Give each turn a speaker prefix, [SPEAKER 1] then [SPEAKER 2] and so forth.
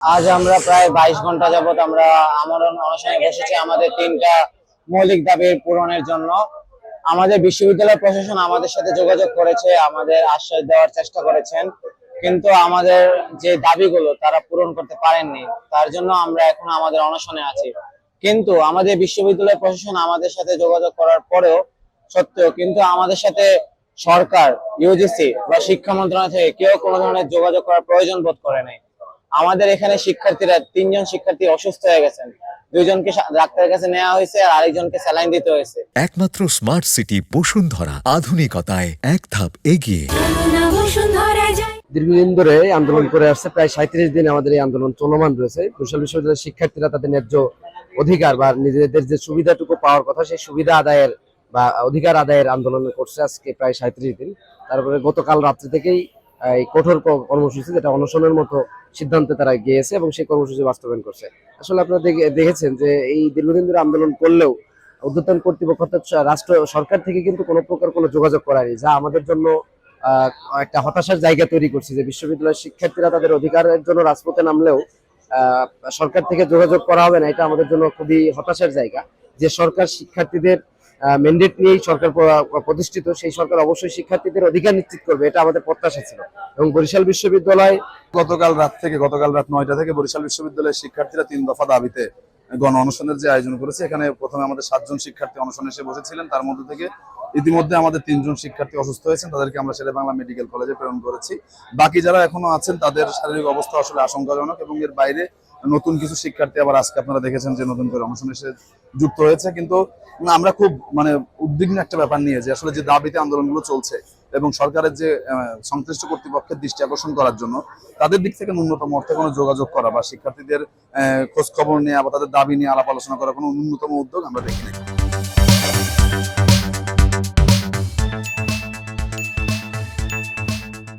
[SPEAKER 1] আজ আমরা প্রায় 22 ঘন্টা যাবত আমরা আমরণ অনশনে বসেছি আমাদের 3টা মৌলিক দাবি পূরণের জন্য। আমাদের বিশ্ববিদ্যালয় প্রশাসন আমাদের সাথে যোগাযোগ করেছে, আমাদের আশ্বাস দেওয়ার চেষ্টা করেছেন, কিন্তু আমাদের যে দাবিগুলো তারা পূরণ করতে পারেননি। তার জন্য আমরা এখন আমাদের অনশনে আছি। কিন্তু আমাদের বিশ্ববিদ্যালয় প্রশাসন আমাদের সাথে যোগাযোগ করার পরেও সত্ত্বেও কিন্তু আমাদের সাথে সরকার, ইউজিসি বা শিক্ষা মন্ত্রণালয় থেকে কেউ কোনো ধরনের যোগাযোগ করার প্রয়োজন বোধ করে নাই। আমাদের এখানে শিক্ষার্থীরা 3জন শিক্ষার্থী অসুস্থ হয়ে গেছেন, 2জনকে ডাক্তারের কাছে নেওয়া হয়েছে আর আরেকজনকে স্যালাইন দিতে হয়েছে।
[SPEAKER 2] একমাত্র স্মার্ট সিটি বসুন্ধরা, আধুনিকতায় এক ধাপ এগিয়ে।
[SPEAKER 3] দীর্ঘদিন ধরে আন্দোলন করে আসছে, প্রায় 37 দিন আমাদের এই আন্দোলন চলমান রয়েছে। বরিশাল বিশ্ববিদ্যালয়ের শিক্ষার্থীরা তাদের ন্যায্য অধিকার বা নিজেদের যে সুবিধাটুকু পাওয়ার কথা সেই সুবিধা আদায়ের বা অধিকার আদায়ের আন্দোলন করছে আজকে প্রায় 37 দিন। তারপরে গতকাল রাত্রি থেকেই এই কঠোর কর্মসূচি, যেটা অনশনের মতো সিদ্ধান্তে তারা গিয়েছে এবং সেই কর্মসূচি বাস্তবায়ন করছে। আসলে আপনারা দেখেছেন যে এই দীর্ঘদিন ধরে আন্দোলন করলেও ঊর্ধ্বতন কর্তৃপক্ষ অর্থাৎ রাষ্ট্র সরকার থেকে কিন্তু কোনো প্রকার কোনো যোগাযোগ করায়নি, যা আমাদের জন্য একটা হতাশার জায়গা তৈরি করছে যে বিশ্ববিদ্যালয়ের শিক্ষার্থীরা তাদের অধিকারের জন্য রাজপথে নামলেও সরকার থেকে যোগাযোগ করা হবে না। এটা আমাদের জন্য খুবই হতাশার জায়গা। যে সরকার শিক্ষার্থীদের ম্যান্ডেট নিয়েই সরকার প্রতিষ্ঠিত, সেই সরকার অবশ্যই শিক্ষার্থীদের অধিকার নিশ্চিত করবে, এটা আমাদের প্রত্যাশা ছিল। এবং বরিশাল বিশ্ববিদ্যালয়
[SPEAKER 4] গতকাল রাত 9টা থেকে বরিশাল বিশ্ববিদ্যালয়ের শিক্ষার্থীরা 3 দফা দাবিতে গণ অনশনের যে আয়োজন করেছে, এখানে প্রথমে আমাদের 7 জন শিক্ষার্থী অনশনে এসে বসেছিলেন। তার মধ্যে থেকে ইতিমধ্যে আমাদের 3 জন শিক্ষার্থী অসুস্থ হয়েছেন, তাদেরকে আমরা শেরেবাংলা মেডিকেল কলেজে প্রেরণ করেছি। বাকি যারা এখনো আছেন তাদের শারীরিক অবস্থা আসলে আশঙ্কাজনক, এবং এর বাইরে নতুন কিছু শিক্ষার্থী আবার আজকে আপনারা দেখেছেন যে নতুন করে অনশনে এসে যুক্ত হয়েছে। কিন্তু আমরা খুব উদ্বিগ্ন একটা ব্যাপার নিয়ে, যে আসলে যে দাবিতে আন্দোলনগুলো চলছে এবং সরকারের যে সংশ্লিষ্ট কর্তৃপক্ষের দৃষ্টি আকর্ষণ করার জন্য তাদের দিক থেকে ন্যূনতম অর্থে কোনো যোগাযোগ করা বা শিক্ষার্থীদের খোঁজ খবর নেওয়া বা তাদের দাবি নিয়ে আলাপ আলোচনা করার কোনো ন্যূনতম উদ্যোগ আমরা দেখিনি।